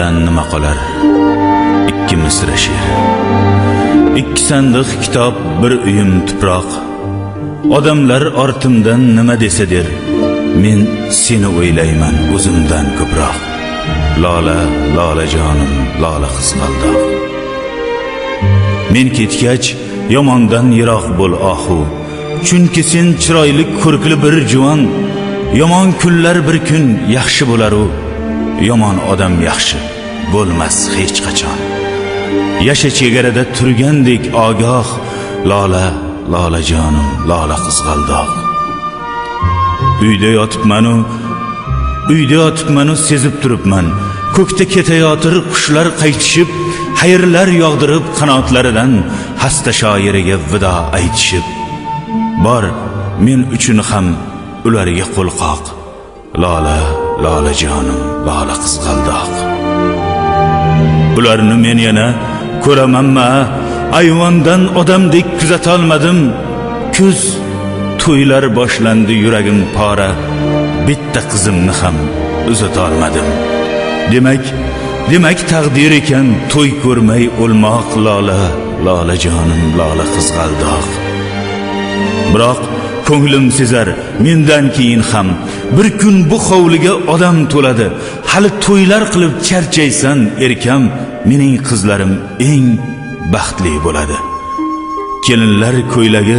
Yodimdan nima qolar? Ikki misra she'r. Ikki sandiq kitob, bir uyum tuproq. Odamlar ortimdan nima desadir, men seni o'ylayman o'zimdan ko'proq. Lola, lola jonim, lola qizg'aldoq. Men ketgach yomondan yiroq bo'l ohu. Chunki sen chiroyli ko'rkli bir juvon. Yomon kunlar bir kun yaxshi bo'lar u. Yomon odam yaxshi bo'lmas hech qachon. Yasha chegarada turgandek ogoh. Lola, lola jonim, lola qizg'aldoq. Uyda yotibman-u sezib turibman. Ko'kda ketayotir qushlar qaytishib, xayrlar yog'dirib qanotlaridan hasta shoiriga vido aytishib. Bor men uchun ham ularga qo'lqoq. Lola, lola jonim, lola qizg'aldoq. Ularni men yana ko'ramanma, ayvondan odamdek kuzatolmadim. Kuz to'ylar boshlandi, yuragim pora. Bitta qizimni ham uzatolmadim. Demak taqdir ekan to'y ko'rmay o'lmoq. Lola, lola jonim, lola qizg'aldoq. Biroq ko'nglim sezar mendan keyin ham bir kun bu hovliga odam to'ladi. Hali to'ylar qilib charchaysan erkam, mening qizlarim eng baxtli bo'ladi. Kelinlar ko'ylagi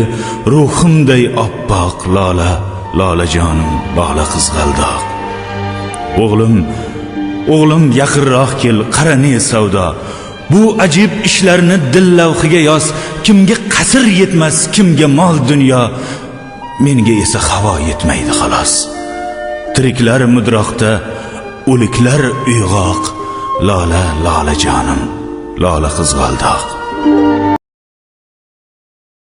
ruhimday oppoq. Lola, lola jonim, lola qizg'aldoq. O'g'lim yaqinroq kel, qara ne savdo. Bu ajib ishlarni dil lavhiga yoz. Kimga qasr yetmas, kimga mol dunyo, menga esa havo yetmaydi xolos. Tiriklar mudroqda, o'liklar uyg'oq. Lola, lola jonim, lola qizg'aldoq.